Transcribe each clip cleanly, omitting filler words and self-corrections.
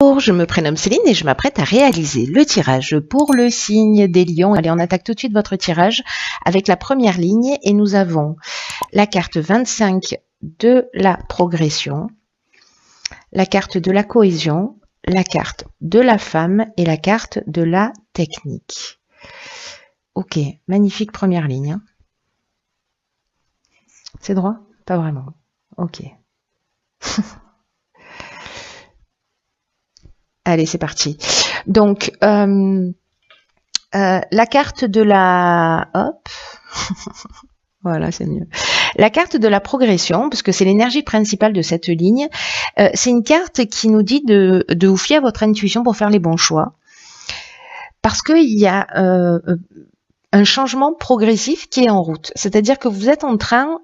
Bonjour, je me prénomme Céline et je m'apprête à réaliser le tirage pour le signe des lions. Allez, on attaque tout de suite votre tirage avec la première ligne et nous avons la carte 25 de la progression, la carte de la cohésion, la carte de la femme et la carte de la technique. Ok, magnifique première ligne. Hein. C'est droit? Pas vraiment. Ok. Allez, c'est parti. Donc, la carte de la... Hop. Voilà, c'est mieux. La carte de la progression, parce que c'est l'énergie principale de cette ligne, c'est une carte qui nous dit de vous fier à votre intuition pour faire les bons choix. Parce qu'il y a un changement progressif qui est en route. C'est-à-dire que vous êtes en train...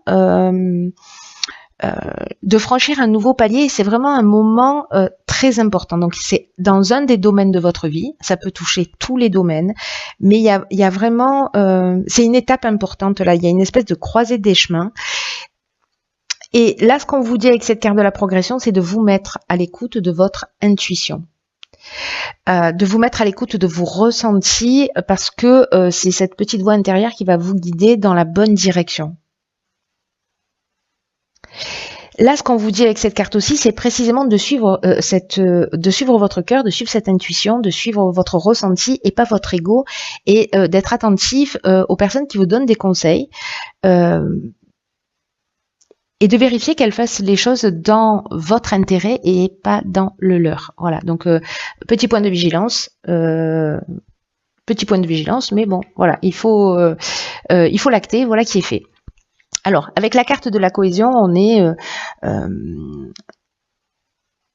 de franchir un nouveau palier et c'est vraiment un moment très important. Donc c'est dans un des domaines de votre vie, ça peut toucher tous les domaines, mais il y a vraiment, c'est une étape importante là, il y a une espèce de croisée des chemins. Et là, ce qu'on vous dit avec cette carte de la progression, c'est de vous mettre à l'écoute de votre intuition. De vous mettre à l'écoute de vos ressentis parce que c'est cette petite voix intérieure qui va vous guider dans la bonne direction. Là, ce qu'on vous dit avec cette carte aussi, c'est précisément de suivre de suivre votre cœur, de suivre cette intuition, de suivre votre ressenti et pas votre ego, et d'être attentif aux personnes qui vous donnent des conseils et de vérifier qu'elles fassent les choses dans votre intérêt et pas dans le leur. Voilà. Donc petit point de vigilance. Petit point de vigilance, mais bon, voilà, il faut l'acter. Voilà qui est fait. Alors, avec la carte de la cohésion, on est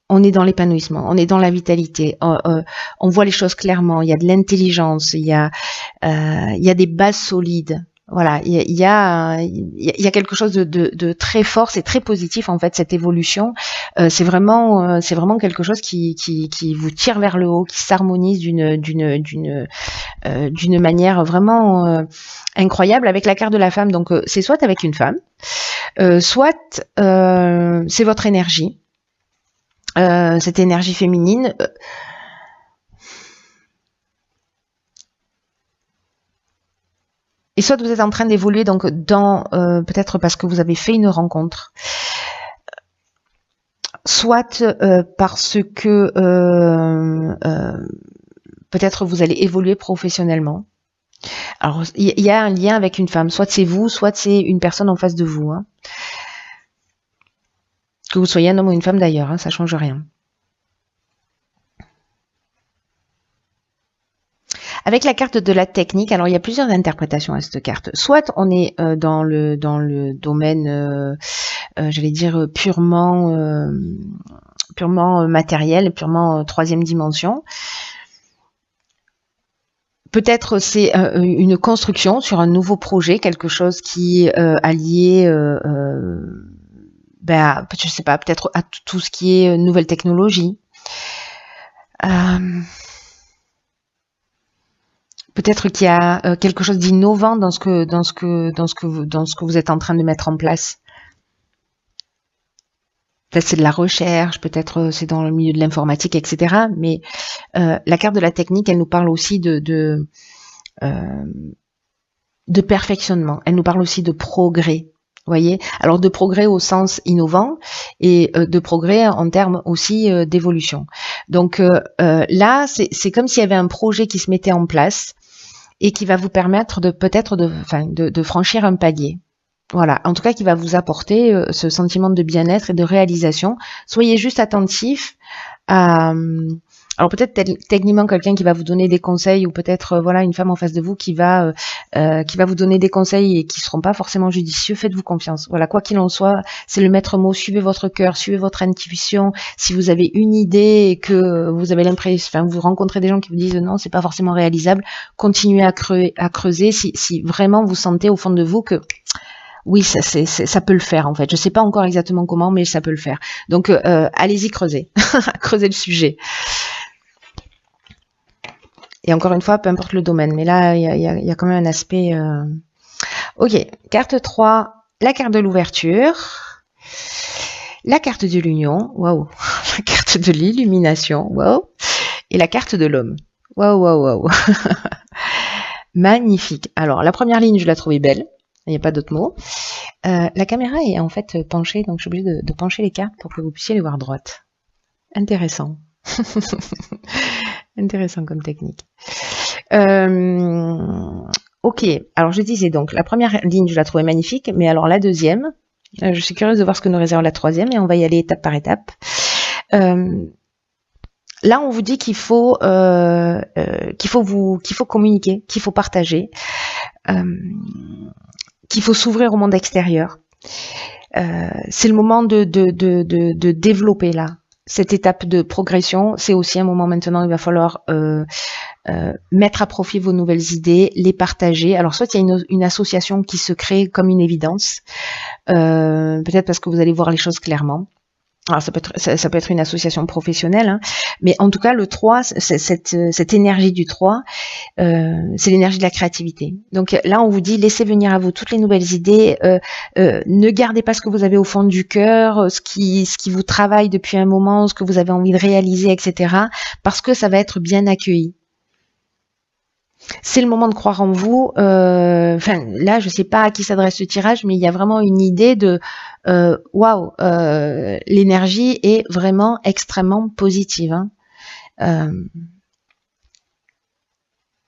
dans l'épanouissement, on est dans la vitalité, on voit les choses clairement, il y a de l'intelligence, il y a des bases solides. Voilà, il y a quelque chose de très fort, c'est très positif en fait cette évolution. C'est vraiment quelque chose qui vous tire vers le haut, qui s'harmonise d'une manière vraiment incroyable avec la carte de la femme. Donc c'est soit avec une femme, soit c'est votre énergie, cette énergie féminine. Et soit vous êtes en train d'évoluer donc dans peut-être parce que vous avez fait une rencontre, soit parce que peut-être vous allez évoluer professionnellement. Alors il y a un lien avec une femme, soit c'est vous, soit c'est une personne en face de vous. Hein. Que vous soyez un homme ou une femme d'ailleurs, hein, ça change rien. Avec la carte de la technique, alors il y a plusieurs interprétations à cette carte. Soit on est dans le domaine, j'allais dire purement matériel, purement troisième dimension. Peut-être c'est une construction sur un nouveau projet, quelque chose qui est allié, je sais pas, peut-être à tout ce qui est nouvelle technologie. Peut-être qu'il y a quelque chose d'innovant dans ce que vous êtes en train de mettre en place. Peut-être c'est de la recherche, peut-être c'est dans le milieu de l'informatique, etc. Mais la carte de la technique, elle nous parle aussi de perfectionnement. Elle nous parle aussi de progrès. Voyez, alors de progrès au sens innovant et de progrès en termes aussi d'évolution. Donc là, c'est comme s'il y avait un projet qui se mettait en place et qui va vous permettre de franchir un palier. Voilà, en tout cas qui va vous apporter ce sentiment de bien-être et de réalisation. Soyez juste attentif à... Alors peut-être techniquement quelqu'un qui va vous donner des conseils ou peut-être voilà une femme en face de vous qui va vous donner des conseils et qui seront pas forcément judicieux. Faites-vous confiance. Voilà, quoi qu'il en soit, c'est le maître mot. Suivez votre cœur, suivez votre intuition. Si vous avez une idée et que vous avez l'impression, vous rencontrez des gens qui vous disent non, c'est pas forcément réalisable, continuez à creuser. Si vraiment vous sentez au fond de vous que oui, ça peut le faire en fait. Je sais pas encore exactement comment, mais ça peut le faire. Donc allez-y creuser, creuser le sujet. Et encore une fois, peu importe le domaine. Mais là, il y a quand même un aspect... Ok, carte 3, la carte de l'ouverture. La carte de l'union. Waouh, la carte de l'illumination, wow, et la carte de l'homme. Waouh, waouh, waouh. Magnifique. Alors, la première ligne, je la trouvais belle. Il n'y a pas d'autre mot. La caméra est en fait penchée, donc je suis obligée de pencher les cartes pour que vous puissiez les voir droites. Intéressant. Intéressant comme technique. Ok, alors je disais donc, la première ligne, je la trouvais magnifique, mais alors la deuxième, je suis curieuse de voir ce que nous réserve la troisième, et on va y aller étape par étape. Là, on vous dit qu'il faut communiquer, qu'il faut partager, qu'il faut s'ouvrir au monde extérieur. C'est le moment de développer là. Cette étape de progression, c'est aussi un moment maintenant où il va falloir mettre à profit vos nouvelles idées, les partager. Alors soit il y a une association qui se crée comme une évidence, peut-être parce que vous allez voir les choses clairement. Alors ça peut être une association professionnelle, hein, mais en tout cas le 3, cette énergie du 3, c'est l'énergie de la créativité. Donc là on vous dit laissez venir à vous toutes les nouvelles idées, ne gardez pas ce que vous avez au fond du cœur, ce qui vous travaille depuis un moment, ce que vous avez envie de réaliser, etc. Parce que ça va être bien accueilli. C'est le moment de croire en vous. Enfin, là, je sais pas à qui s'adresse ce tirage, mais il y a vraiment une idée de waouh, l'énergie est vraiment extrêmement positive. Hein.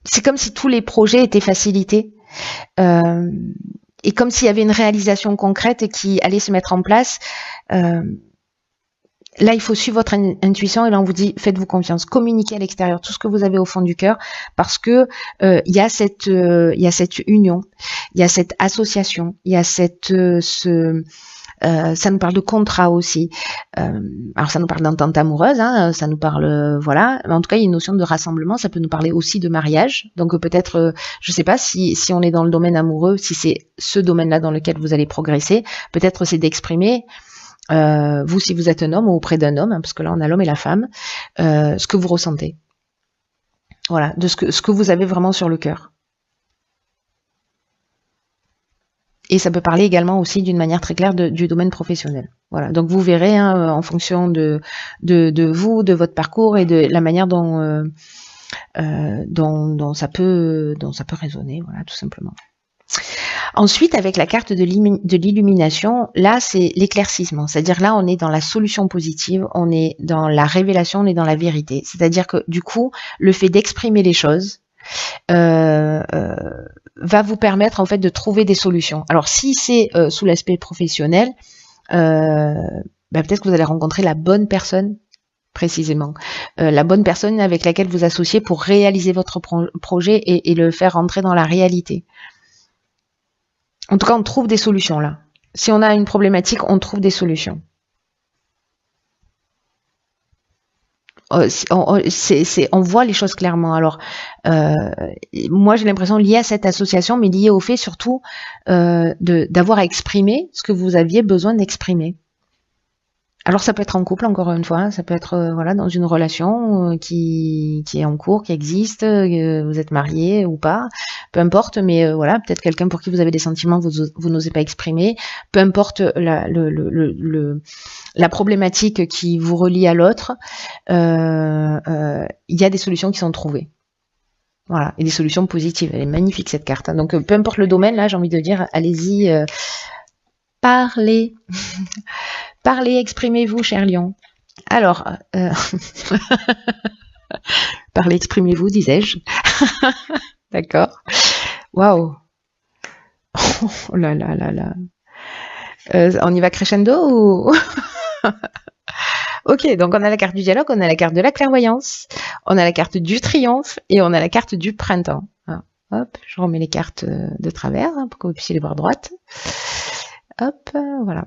C'est comme si tous les projets étaient facilités. Et comme s'il y avait une réalisation concrète qui allait se mettre en place. Là, il faut suivre votre intuition et là, on vous dit, faites-vous confiance, communiquez à l'extérieur tout ce que vous avez au fond du cœur parce que il y a cette union, il y a cette association, il y a ça nous parle de contrat aussi. Alors, ça nous parle d'entente amoureuse, hein, ça nous parle, voilà. Mais en tout cas, il y a une notion de rassemblement. Ça peut nous parler aussi de mariage. Donc, peut-être, je sais pas si on est dans le domaine amoureux, si c'est ce domaine-là dans lequel vous allez progresser. Peut-être c'est d'exprimer. Vous, si vous êtes un homme ou auprès d'un homme, hein, parce que là on a l'homme et la femme, ce que vous ressentez. Voilà, de ce que vous avez vraiment sur le cœur. Et ça peut parler également aussi d'une manière très claire du domaine professionnel. Voilà, donc vous verrez hein, en fonction de vous, de votre parcours et de la manière dont ça peut résonner, voilà, tout simplement. Ensuite, avec la carte de l'illumination, là, c'est l'éclaircissement. C'est-à-dire là, on est dans la solution positive, on est dans la révélation, on est dans la vérité. C'est-à-dire que du coup, le fait d'exprimer les choses va vous permettre en fait de trouver des solutions. Alors, si c'est sous l'aspect professionnel, peut-être que vous allez rencontrer la bonne personne précisément, la bonne personne avec laquelle vous associez pour réaliser votre projet et le faire rentrer dans la réalité. En tout cas, on trouve des solutions là. Si on a une problématique, on trouve des solutions. On voit les choses clairement. Alors, moi, j'ai l'impression liée à cette association, mais liée au fait surtout d'avoir à exprimer ce que vous aviez besoin d'exprimer. Alors ça peut être en couple, encore une fois, hein, ça peut être voilà dans une relation qui est en cours, qui existe, vous êtes marié ou pas, peu importe, mais voilà, peut-être quelqu'un pour qui vous avez des sentiments, vous n'osez pas exprimer, peu importe la problématique qui vous relie à l'autre, il y a des solutions qui sont trouvées. Voilà, et des solutions positives. Elle est magnifique cette carte. Hein. Donc peu importe le domaine, là j'ai envie de dire, allez-y, parlez. Parlez, exprimez-vous, cher lion. Alors, parlez, exprimez-vous, disais-je. D'accord. Waouh. Oh là là là là. On y va crescendo ou... Ok, donc on a la carte du dialogue, on a la carte de la clairvoyance, on a la carte du triomphe et on a la carte du printemps. Ah, hop, je remets les cartes de travers hein, pour que vous puissiez les voir droites. Hop, voilà.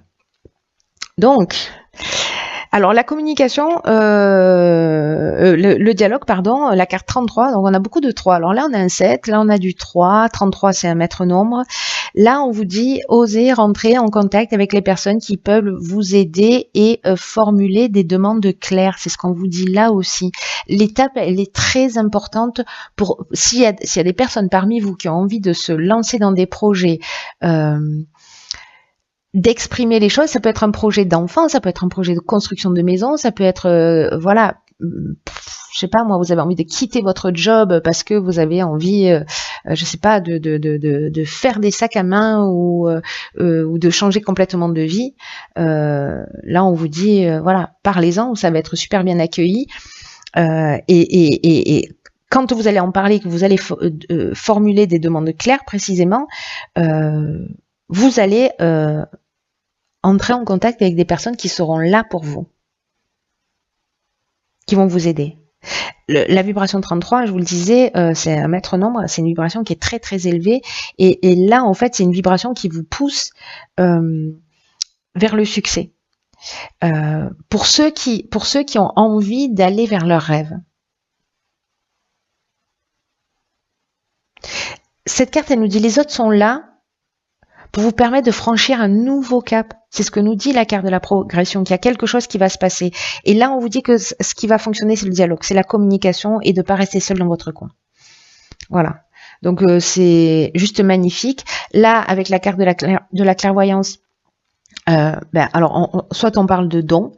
Donc, alors la communication, le dialogue, pardon, la carte 33, donc on a beaucoup de 3. Alors là, on a un 7, là on a du 3, 33 c'est un maître nombre. Là, on vous dit, osez rentrer en contact avec les personnes qui peuvent vous aider et formuler des demandes claires. C'est ce qu'on vous dit là aussi. L'étape, elle est très importante pour, s'il y a des personnes parmi vous qui ont envie de se lancer dans des projets, d'exprimer les choses. Ça peut être un projet d'enfant, ça peut être un projet de construction de maison, ça peut être, voilà, je sais pas moi, vous avez envie de quitter votre job parce que vous avez envie, je sais pas, de faire des sacs à main ou de changer complètement de vie. Là, on vous dit, voilà, parlez-en, ça va être super bien accueilli. Et quand vous allez en parler, que vous allez formuler des demandes claires précisément, vous allez entrer en contact avec des personnes qui seront là pour vous, qui vont vous aider. La vibration 33, je vous le disais, c'est un maître nombre, c'est une vibration qui est très très élevée, et là en fait c'est une vibration qui vous pousse vers le succès. Pour ceux qui ont envie d'aller vers leurs rêves. Cette carte, elle nous dit les autres sont là pour vous permettre de franchir un nouveau cap. C'est ce que nous dit la carte de la progression, qu'il y a quelque chose qui va se passer. Et là, on vous dit que ce qui va fonctionner, c'est le dialogue, c'est la communication et de ne pas rester seul dans votre coin. Voilà. Donc, c'est juste magnifique. Là, avec la carte de la clairvoyance, alors, soit on parle de dons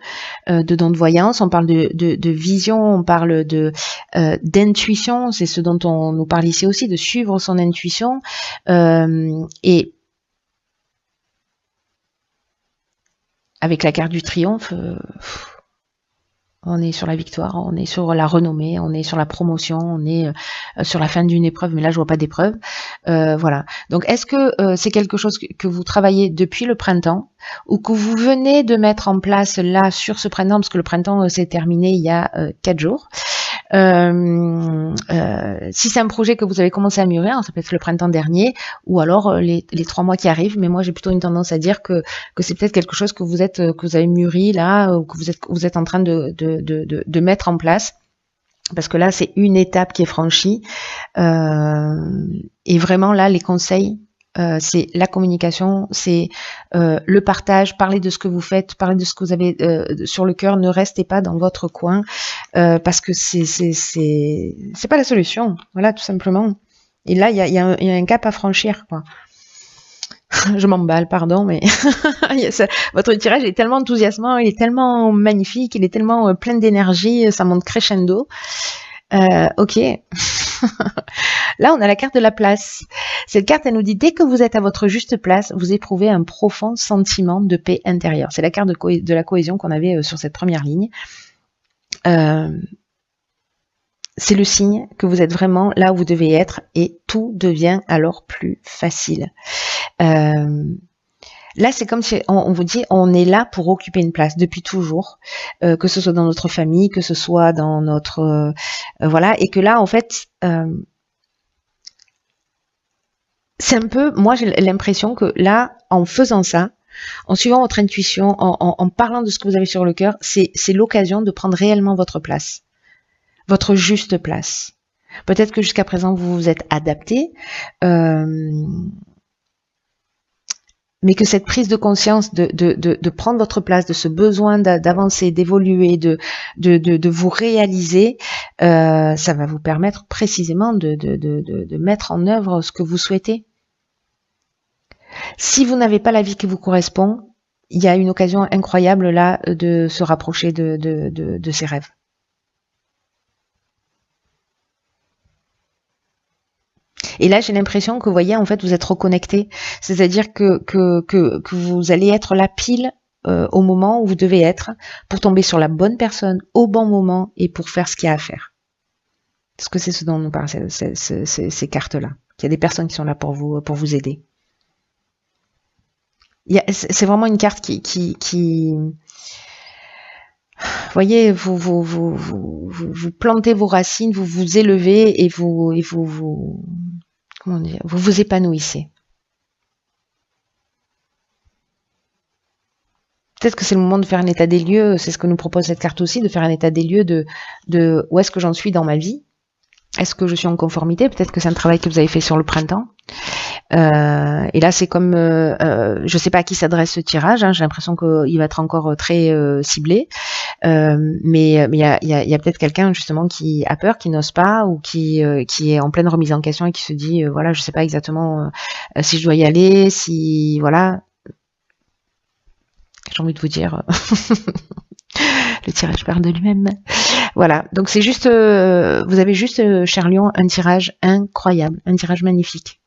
de voyance, on parle de vision, on parle d'intuition, c'est ce dont on nous parle ici aussi, de suivre son intuition, et avec la carte du triomphe, on est sur la victoire, on est sur la renommée, on est sur la promotion, on est sur la fin d'une épreuve, mais là je vois pas d'épreuve. Voilà. Donc est-ce que c'est quelque chose que vous travaillez depuis le printemps ou que vous venez de mettre en place là sur ce printemps, parce que le printemps s'est terminé il y a 4 jours. Si c'est un projet que vous avez commencé à mûrir, ça peut être le printemps dernier, ou alors les 3 mois qui arrivent, mais moi j'ai plutôt une tendance à dire que c'est peut-être quelque chose que vous avez mûri là, ou que vous êtes en train de mettre en place. Parce que là, c'est une étape qui est franchie. Et vraiment, là, les conseils, c'est la communication, c'est le partage, parler de ce que vous faites, parler de ce que vous avez sur le cœur. Ne restez pas dans votre coin, parce que c'est pas la solution. Voilà, tout simplement. Et là, il y a un cap à franchir, quoi. Je m'emballe, pardon, mais votre tirage est tellement enthousiasmant, il est tellement magnifique, il est tellement plein d'énergie, ça monte crescendo. Ok. Là, on a la carte de la place. Cette carte, elle nous dit, dès que vous êtes à votre juste place, vous éprouvez un profond sentiment de paix intérieure. C'est la carte de la cohésion qu'on avait sur cette première ligne. C'est le signe que vous êtes vraiment là où vous devez être et tout devient alors plus facile. Là, c'est comme si on vous dit, on est là pour occuper une place depuis toujours, que ce soit dans notre famille, que ce soit dans notre voilà, et que là, en fait, c'est un peu, moi, j'ai l'impression que là, en faisant ça, en suivant votre intuition, en parlant de ce que vous avez sur le cœur, c'est l'occasion de prendre réellement votre place, votre juste place. Peut-être que jusqu'à présent, vous vous êtes adapté. Mais que cette prise de conscience de prendre votre place, de ce besoin d'avancer, d'évoluer, de vous réaliser, ça va vous permettre précisément de mettre en œuvre ce que vous souhaitez. Si vous n'avez pas la vie qui vous correspond, il y a une occasion incroyable là de se rapprocher de ses rêves. Et là, j'ai l'impression que, vous voyez, en fait, vous êtes reconnecté. C'est-à-dire que vous allez être là pile au moment où vous devez être pour tomber sur la bonne personne au bon moment et pour faire ce qu'il y a à faire. Parce que c'est ce dont nous parlent ces cartes-là. Il y a des personnes qui sont là pour vous aider. C'est vraiment une carte qui vous voyez, vous plantez vos racines, vous vous élevez et comment dire, vous vous épanouissez. Peut-être que c'est le moment de faire un état des lieux, c'est ce que nous propose cette carte aussi, de faire un état des lieux de où est-ce que j'en suis dans ma vie. Est-ce que je suis en conformité? Peut-être que c'est un travail que vous avez fait sur le printemps. Et là, c'est comme, je sais pas à qui s'adresse ce tirage, hein, j'ai l'impression qu'il va être encore très ciblé, mais il y a peut-être quelqu'un justement qui a peur, qui n'ose pas, ou qui est en pleine remise en question et qui se dit, voilà, je sais pas exactement si je dois y aller, si voilà. J'ai envie de vous dire, le tirage parle de lui-même. Voilà, donc c'est juste, vous avez juste, cher Lion, un tirage incroyable, un tirage magnifique.